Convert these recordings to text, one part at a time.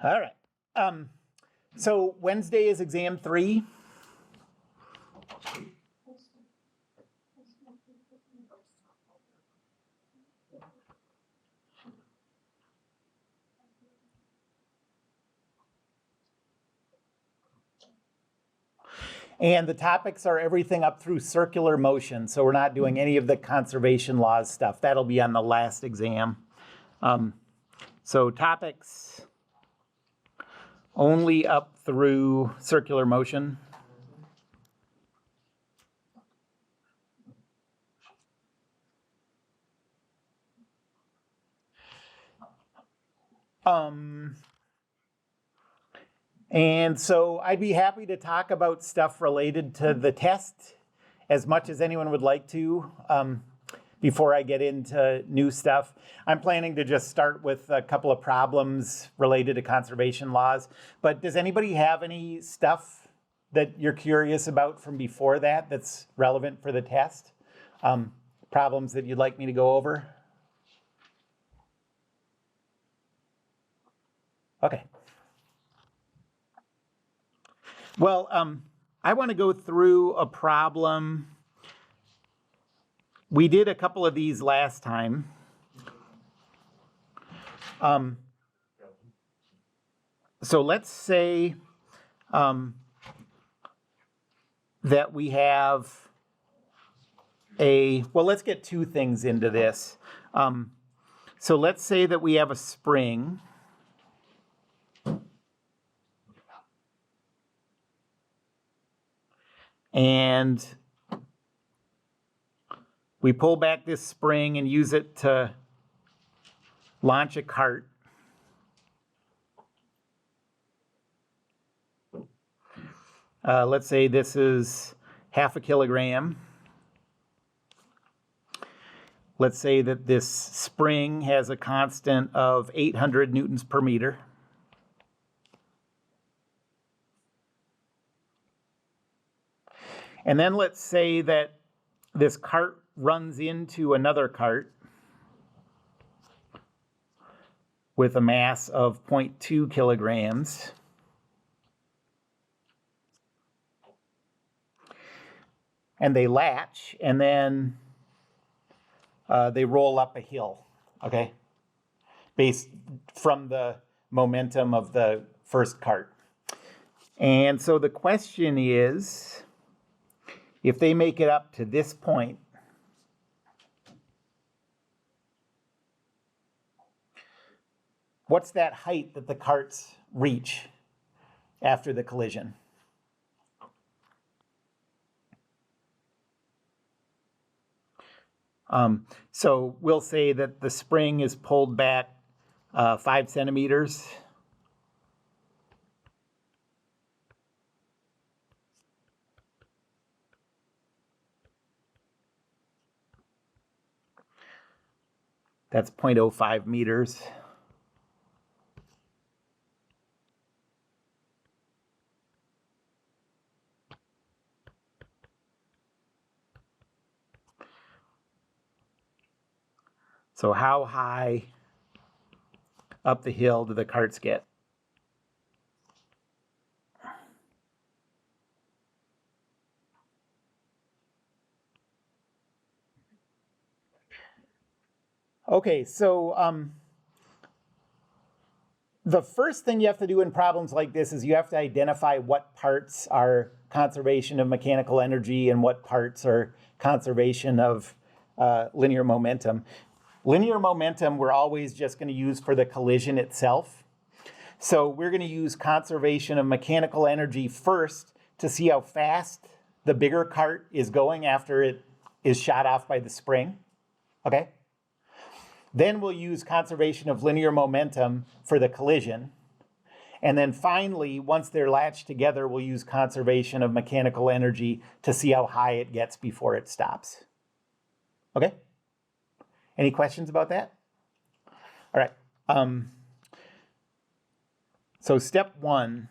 All right. So Wednesday is exam 3. And the topics are everything up through circular motion. So we're not doing any of the conservation laws stuff. That'll be on the last exam. So topics only up through circular motion. And so I'd be happy to talk about stuff related to the test as much as anyone would like to before I get into new stuff. I'm planning to just start with a couple of problems related to conservation laws. But does anybody have any stuff that you're curious about from before that that's relevant for the test? Problems that you'd like me to go over? Okay. Well, I want to go through a problem. We did a couple of these last time. So let's say that we have well, let's get two things into this. So let's say that we have a spring. And we pull back this spring and use it to launch a cart. Let's say this is 0.5 kilogram. Let's say that this spring has a constant of 800 newtons per meter. And then let's say that this cart runs into another cart with a mass of 0.2 kilograms. And they latch, and then they roll up a hill, okay? Based from the momentum of the first cart. And so the question is, if they make it up to this point, what's that height that the carts reach after the collision? So we'll say that the spring is pulled back 5 centimeters. That's 0.05 meters. So how high up the hill do the carts get? Okay, so the first thing you have to do in problems like this is you have to identify what parts are conservation of mechanical energy and what parts are conservation of linear momentum. Linear momentum we're always just going to use for the collision itself. So we're going to use conservation of mechanical energy first to see how fast the bigger cart is going after it is shot off by the spring, okay? Then we'll use conservation of linear momentum for the collision. And then finally, once they're latched together, we'll use conservation of mechanical energy to see how high it gets before it stops. Okay? Any questions about that? All right. So step 1.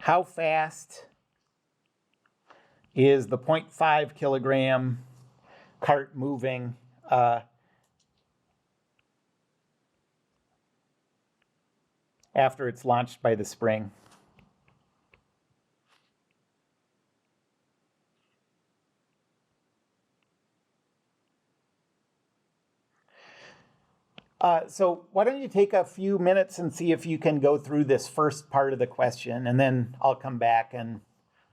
How fast is the 0.5 kilogram cart moving after it's launched by the spring. So why don't you take a few minutes and see if you can go through this first part of the question, and then I'll come back and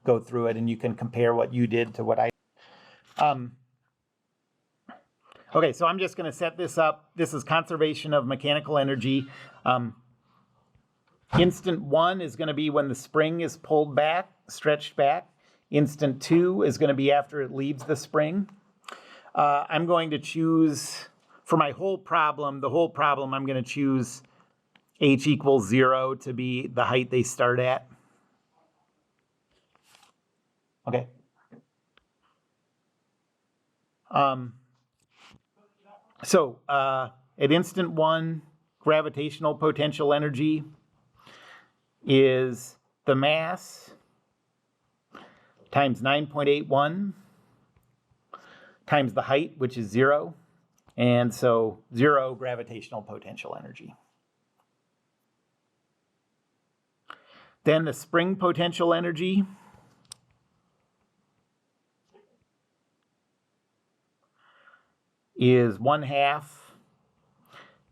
go through it, and you can compare what you did to what I did. Okay, so I'm just going to set this up. This is conservation of mechanical energy. Instant 1 is going to be when the spring is pulled back, stretched back. Instant 2 is going to be after it leaves the spring. I'm going to choose, for my whole problem, I'm going to choose h equals 0 to be the height they start at. Okay. So at instant 1, gravitational potential energy is the mass times 9.81 times the height, which is 0. And so 0 gravitational potential energy. Then the spring potential energy is 1/2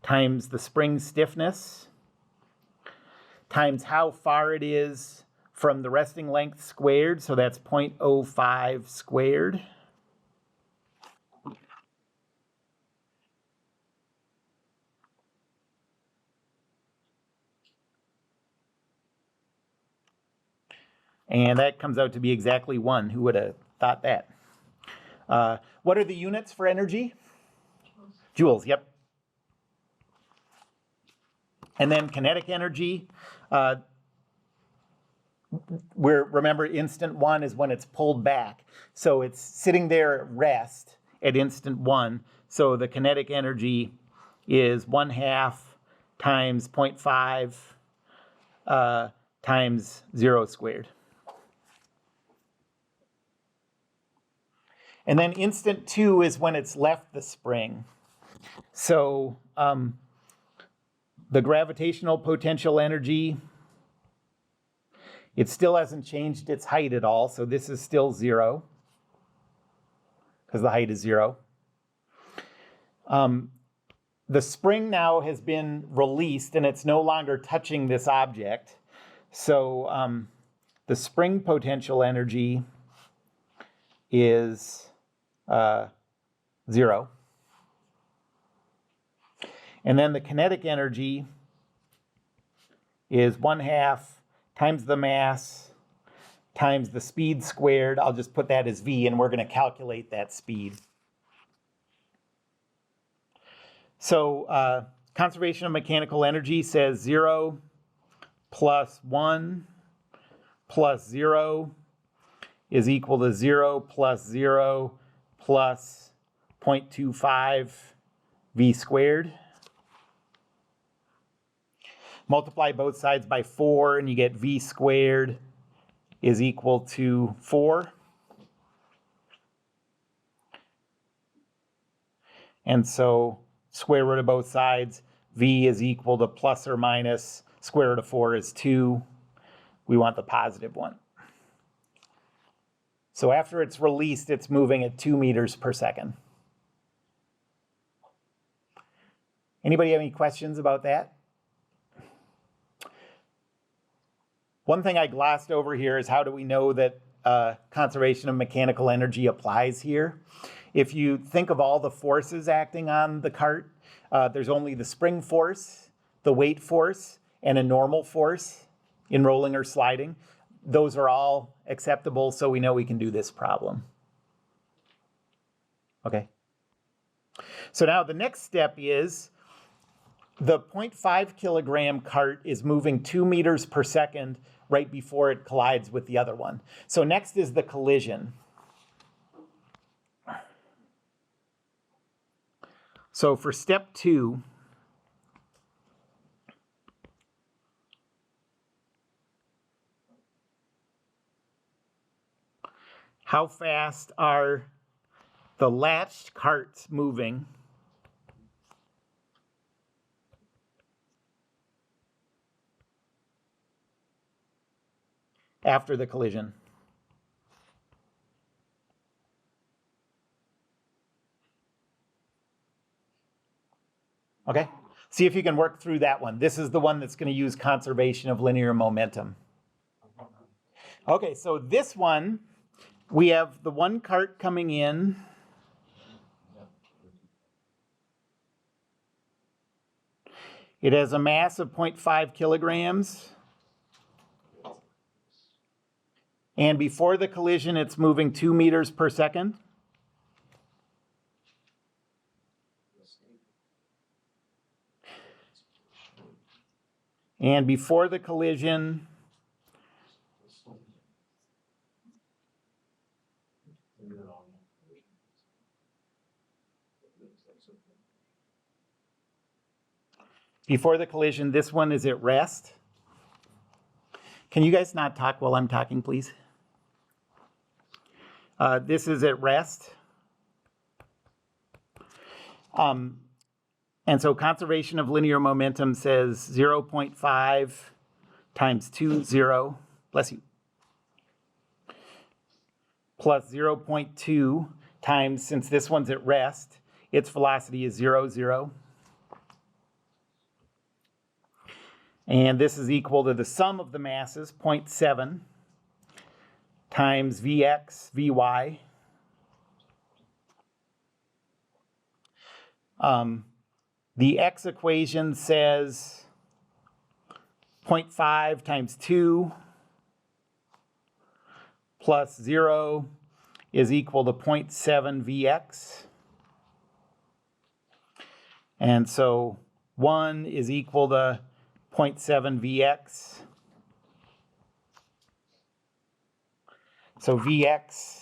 times the spring stiffness times how far it is from the resting length squared, so that's 0.05 squared. And that comes out to be exactly 1. Who would have thought that? What are the units for energy? Joules, yep. And then kinetic energy, remember instant 1 is when it's pulled back. So it's sitting there at rest at instant 1. So the kinetic energy is 1/2 times 0.5 times 0 squared. And then instant 2 is when it's left the spring. So the gravitational potential energy, it still hasn't changed its height at all, so this is still 0, because the height is 0. The spring now has been released, and it's no longer touching this object. So the spring potential energy is 0. And then the kinetic energy is 1/2 times the mass times the speed squared. I'll just put that as v, and we're going to calculate that speed. So conservation of mechanical energy says 0 plus 1 plus 0 is equal to 0 plus 0 plus 0.25 v squared. Multiply both sides by 4, and you get v squared is equal to 4. And so square root of both sides, v is equal to plus or minus square root of 4 is 2. We want the positive one. So after it's released, it's moving at 2 meters per second. Anybody have any questions about that? One thing I glossed over here is how do we know that conservation of mechanical energy applies here? If you think of all the forces acting on the cart, there's only the spring force, the weight force, and a normal force in rolling or sliding. Those are all acceptable, so we know we can do this problem. Okay. So now the next step is the 0.5 kilogram cart is moving 2 meters per second right before it collides with the other one. So next is the collision. So for step 2, how fast are the latched carts moving after the collision. Okay, see if you can work through that one. This is the one that's going to use conservation of linear momentum. Okay, so this one, we have the one cart coming in. It has a mass of 0.5 kilograms. And before the collision, it's moving 2 meters per second. And before the collision, this one is at rest. Can you guys not talk while I'm talking, please? This is at rest. And so conservation of linear momentum says 0.5 times 2, 0, bless you, plus 0.2 times, since this one's at rest, its velocity is 0, 0. And this is equal to the sum of the masses, 0.7, times Vx, Vy. The x equation says 0.5 times 2 plus 0 is equal to 0.7 Vx. And so 1 is equal to 0.7 Vx. So Vx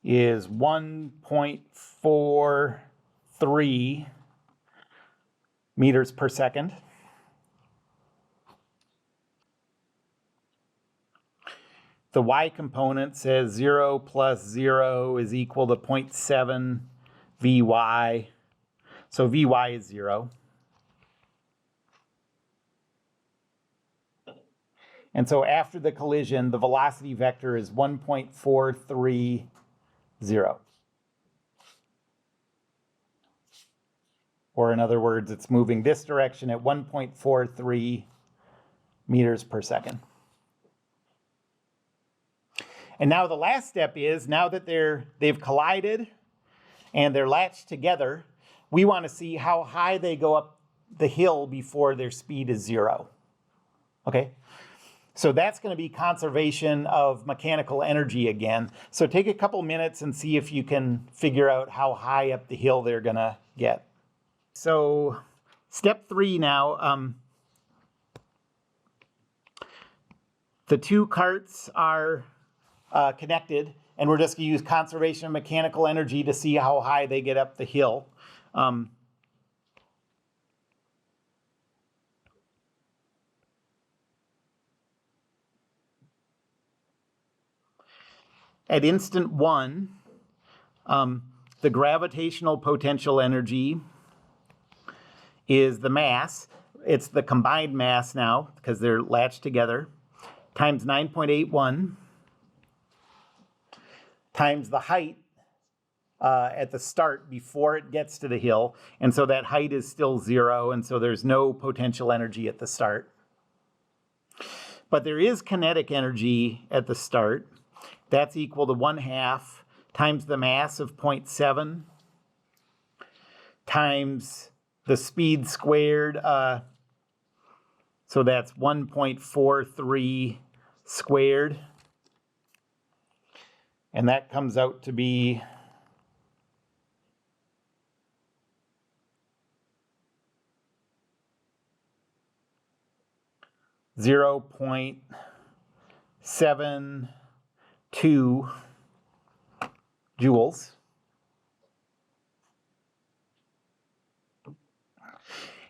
is 1.43 meters per second. The y component says 0 plus 0 is equal to 0.7 Vy. So Vy is 0. And so after the collision, the velocity vector is 1.430. Or in other words, it's moving this direction at 1.43 meters per second. And now the last step is, now that they've collided and they're latched together, we want to see how high they go up the hill before their speed is 0. Okay? So that's going to be conservation of mechanical energy again. So take a couple minutes and see if you can figure out how high up the hill they're going to get. So step 3 now. The two carts are connected, and we're just going to use conservation of mechanical energy to see how high they get up the hill. At instant 1, the gravitational potential energy is the mass. It's the combined mass now, because they're latched together, times 9.81, times the height at the start before it gets to the hill. And so that height is still 0, and so there's no potential energy at the start. But there is kinetic energy at the start. That's equal to 1/2 times the mass of 0.7 times the speed squared. So that's 1.43 squared. And that comes out to be 0.72 joules.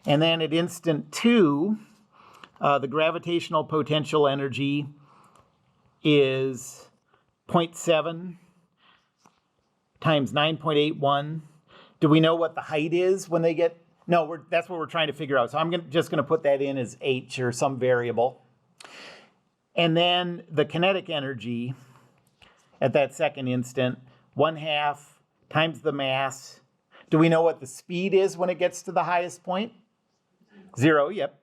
And then at instant 2, the gravitational potential energy is 0.7 times 9.81. Do we know what the height is when they get No, that's what we're trying to figure out. So I'm just going to put that in as h or some variable. And then the kinetic energy at that second instant, 1/2 times the mass. Do we know what the speed is when it gets to the highest point? 0, yep.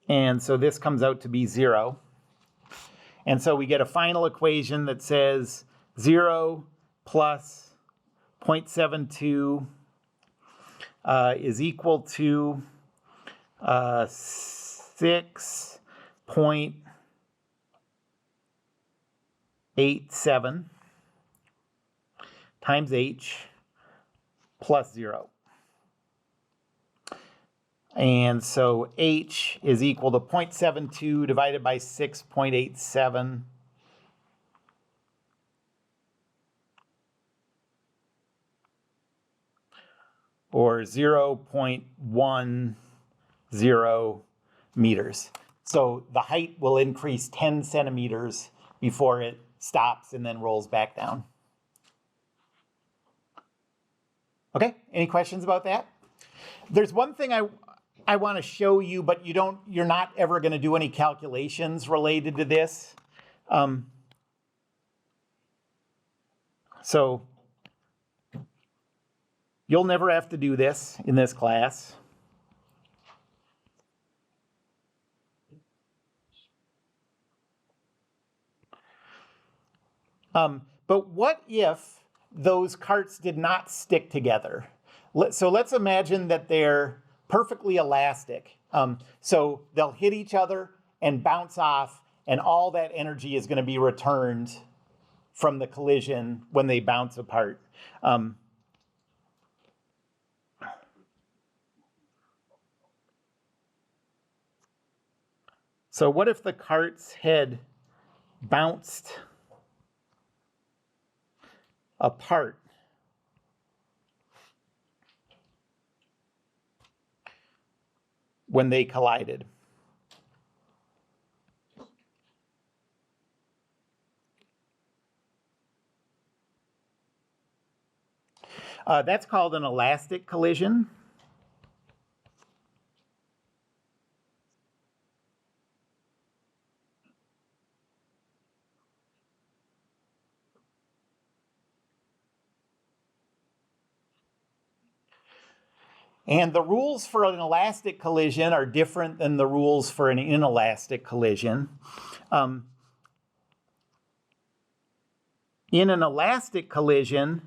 And so this comes out to be 0. And so we get a final equation that says 0 plus 0.72 is equal to 6.87 times h plus 0. And so h is equal to 0.72 divided by 6.87. Or 0.10 meters. So the height will increase 10 centimeters before it stops and then rolls back down. Okay, any questions about that? There's one thing I want to show you, but you're not ever going to do any calculations related to this. So you'll never have to do this in this class. But what if those carts did not stick together? So let's imagine that they're perfectly elastic. So they'll hit each other and bounce off, and all that energy is going to be returned from the collision when they bounce apart. So what if the cart's head bounced apart? When they collided. That's called an elastic collision. And the rules for an elastic collision are different than the rules for an inelastic collision. In an elastic collision,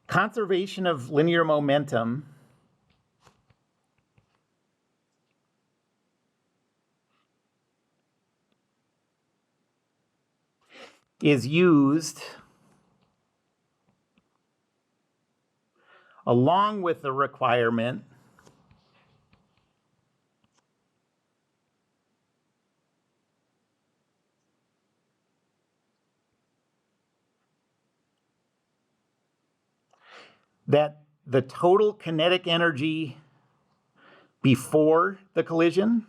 conservation of linear momentum is used along with the requirement that the total kinetic energy before the collision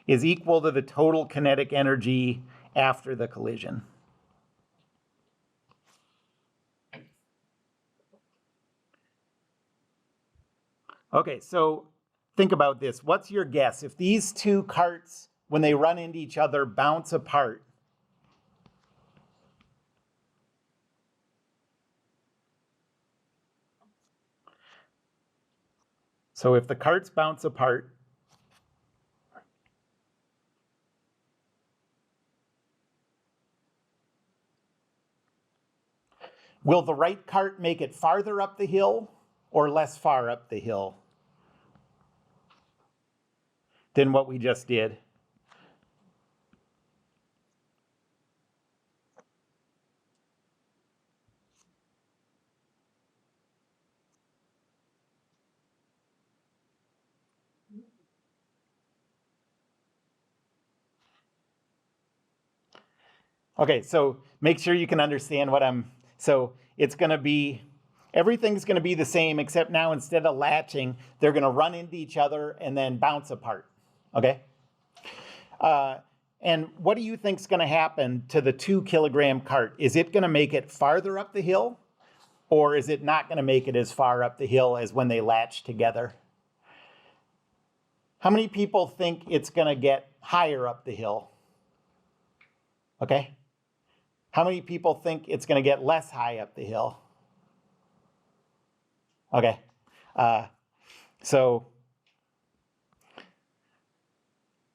is equal to the total kinetic energy after the collision. Okay, so think about this. What's your guess? If these two carts, when they run into each other, bounce apart, so if the carts bounce apart, will the right cart make it farther up the hill or less far up the hill than what we just did? Okay, so make sure you can understand what so it's going to be, everything's going to be the same, except now instead of latching, they're going to run into each other and then bounce apart, okay? And what do you think is going to happen to the 2 kilogram cart? Is it going to make it farther up the hill, or is it not going to make it as far up the hill as when they latch together? How many people think it's going to get higher up the hill? Okay. How many people think it's going to get less high up the hill? Okay. So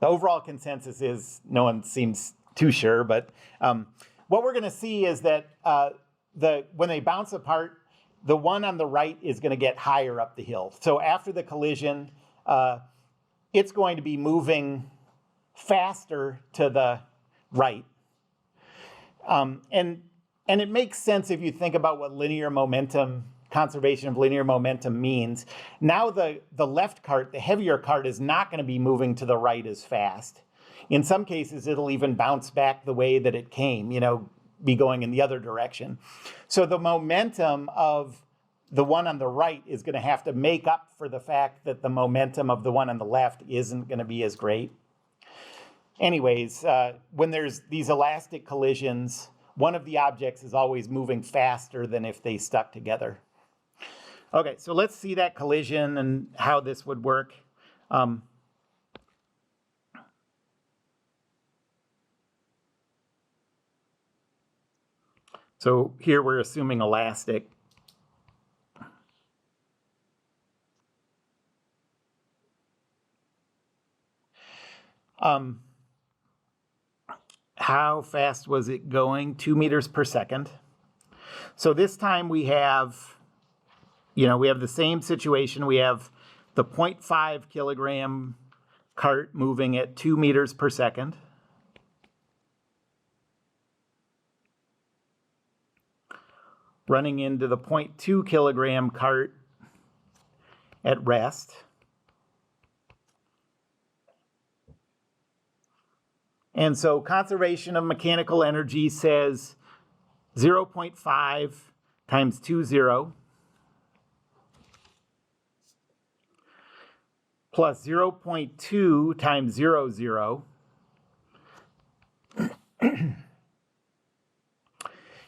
the overall consensus is no one seems too sure, but what we're going to see is that when they bounce apart, the one on the right is going to get higher up the hill. So after the collision, it's going to be moving faster to the right. And it makes sense if you think about what linear momentum, conservation of linear momentum means. Now the left cart, the heavier cart, is not going to be moving to the right as fast. In some cases, it'll even bounce back the way that it came, be going in the other direction. So the momentum of the one on the right is going to have to make up for the fact that the momentum of the one on the left isn't going to be as great. Anyways, when there's these elastic collisions, one of the objects is always moving faster than if they stuck together. Okay, so let's see that collision and how this would work. So here we're assuming elastic. How fast was it going? 2 meters per second. So this time we have, we have the same situation. We have the 0.5 kilogram cart moving at 2 meters per second. Running into the 0.2 kilogram cart at rest. And so conservation of mechanical energy says 0.5 times 20 plus 0.2 times 00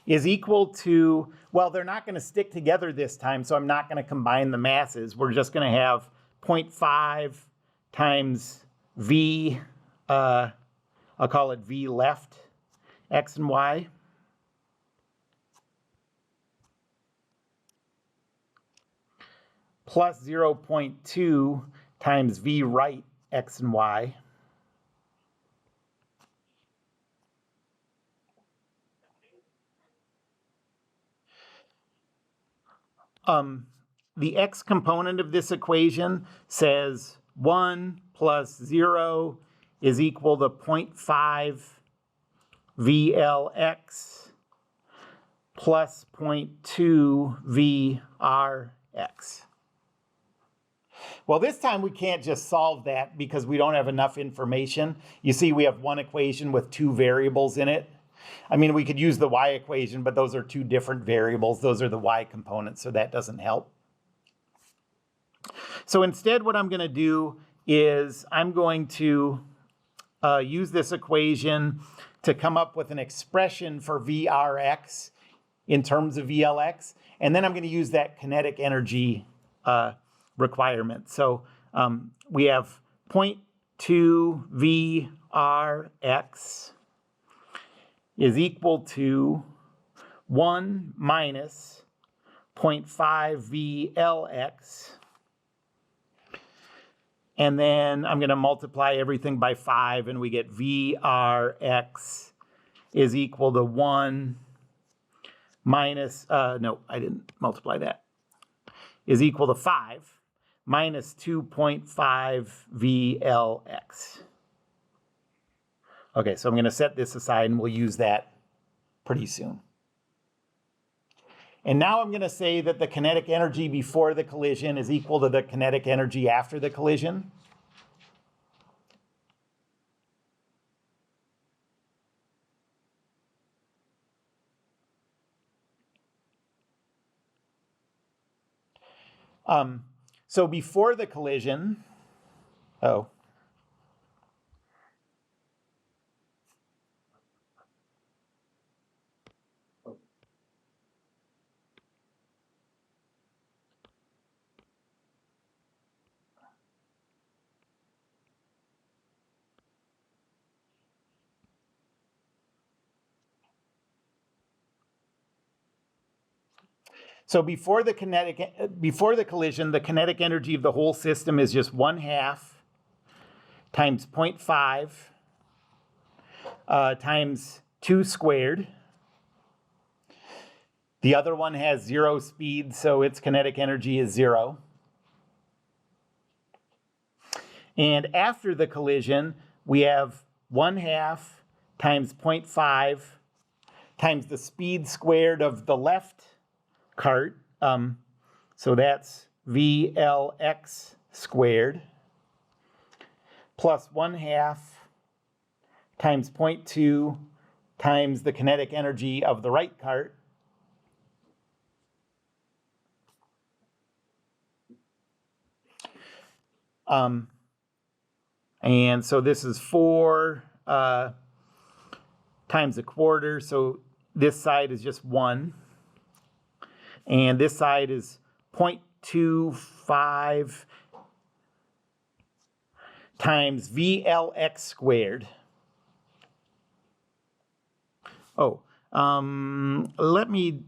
is equal to, well, they're not going to stick together this time, so I'm not going to combine the masses. We're just going to have 0.5 times V, I'll call it V left, X and Y. Plus 0.2 times V right, X and Y. The X component of this equation says 1 plus 0 is equal to 0.5 VLX plus 0.2 VRX. Well, this time we can't just solve that because we don't have enough information. You see, we have one equation with 2 variables in it. I mean, we could use the y equation, but those are 2 different variables. Those are the y components, so that doesn't help. So instead, what I'm going to do is I'm going to use this equation to come up with an expression for VRX in terms of VLX, and then I'm going to use that kinetic energy requirement. So we have 0.2 VRX is equal to 1 minus 0.5 VLX. And then I'm going to multiply everything by 5, and we get VRX is equal to 1 minus, no, I didn't multiply that, is equal to 5 minus 2.5 VLX. Okay, so I'm going to set this aside, and we'll use that pretty soon. And now I'm going to say that the kinetic energy before the collision is equal to the kinetic energy after the collision. So before the collision, So before the collision, the kinetic energy of the whole system is just 1/2 times 0.5 times 2 squared. The other one has 0 speed, so its kinetic energy is 0. And after the collision, we have 1/2 times 0.5 times the speed squared of the left cart. So that's VLX squared plus 1/2 times 0.2 times the kinetic energy of the right cart. And so this is 4 times 1/4. So this side is just 1. And this side is 0.25 times VLX squared. Oh, let me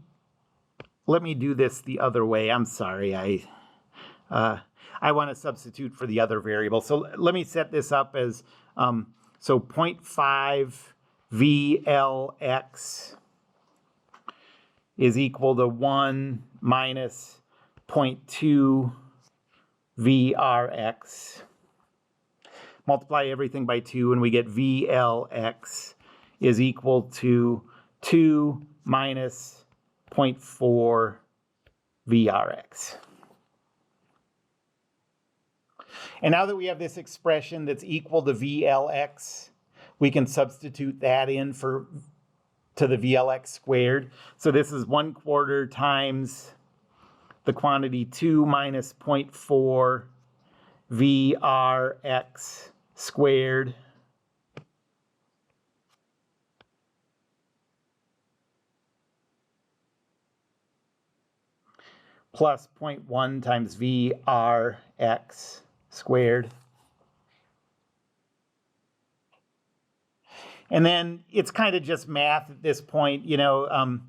do this the other way. I'm sorry. I want to substitute for the other variable. So let me set this up as, so 0.5 VLX is equal to 1 minus 0.2 VRX. Multiply everything by 2 and we get VLX is equal to 2 minus 0.4 VRX. And now that we have this expression that's equal to VLX, we can substitute that in to the VLX squared. So this is 1/4 times the quantity 2 minus 0.4 VRX squared plus 0.1 times VRX squared. And then it's kind of just math at this point. You know,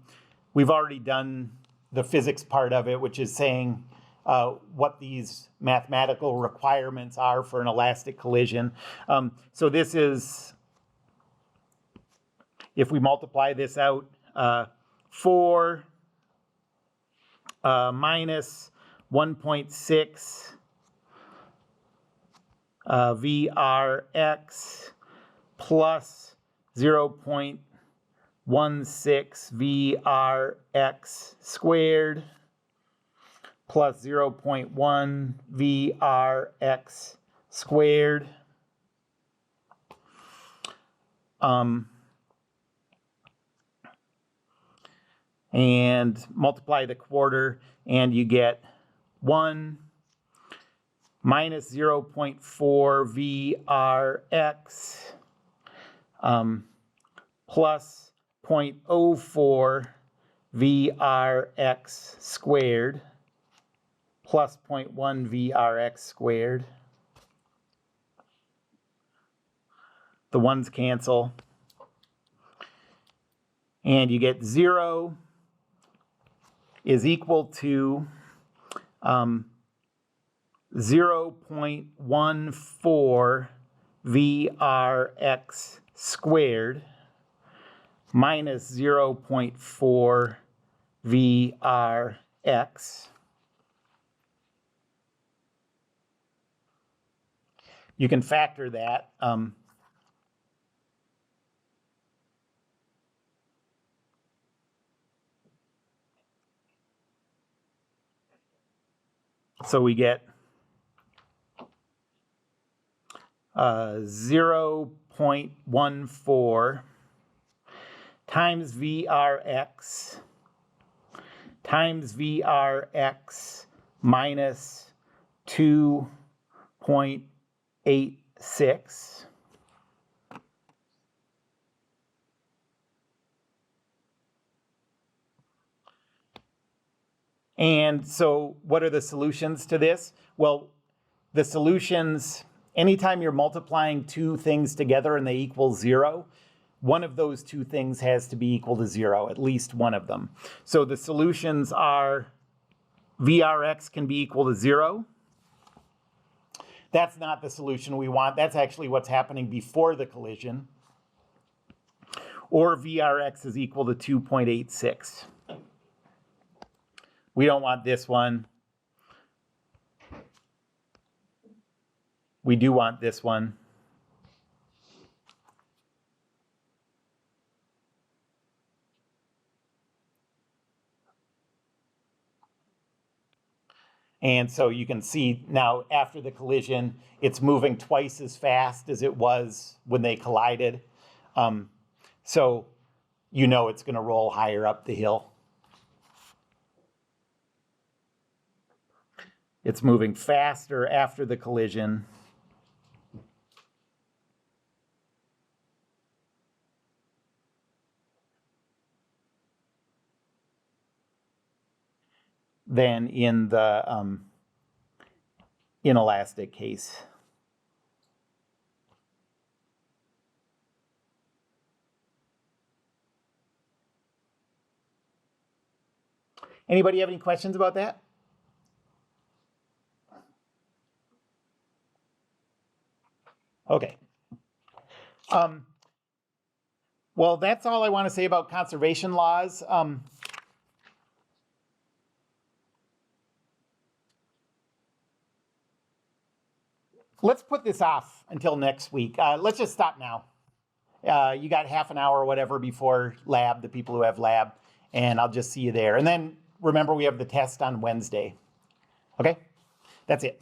we've already done the physics part of it, which is saying what these mathematical requirements are for an elastic collision. So this is, if we multiply this out, 4 minus 1.6 VRX plus 0.16 VRX squared plus 0.1 VRX squared. And multiply the 1/4 and you get 1 minus 0.4 VRX plus 0.04 VRX squared plus 0.1 VRX squared. The ones cancel. And you get 0 is equal to 0.14 VRX squared minus 0.4 VRX. You can factor that. So we get 0.14 times VRX minus 2.86. And so what are the solutions to this? Well, the solutions, anytime you're multiplying two things together and they equal 0, one of those two things has to be equal to 0, at least one of them. So the solutions are VRX can be equal to 0. That's not the solution we want. That's actually what's happening before the collision. Or VRX is equal to 2.86. We don't want this one. We do want this one. And so you can see now after the collision, it's moving twice as fast as it was when they collided. So you know it's going to roll higher up the hill. It's moving faster after the collision. Than in the inelastic case. Anybody have any questions about that? Okay. Well, that's all I want to say about conservation laws. Let's put this off until next week. Let's just stop now. You got half an hour or whatever before lab, the people who have lab, and I'll just see you there. And then remember, we have the test on Wednesday. Okay? That's it.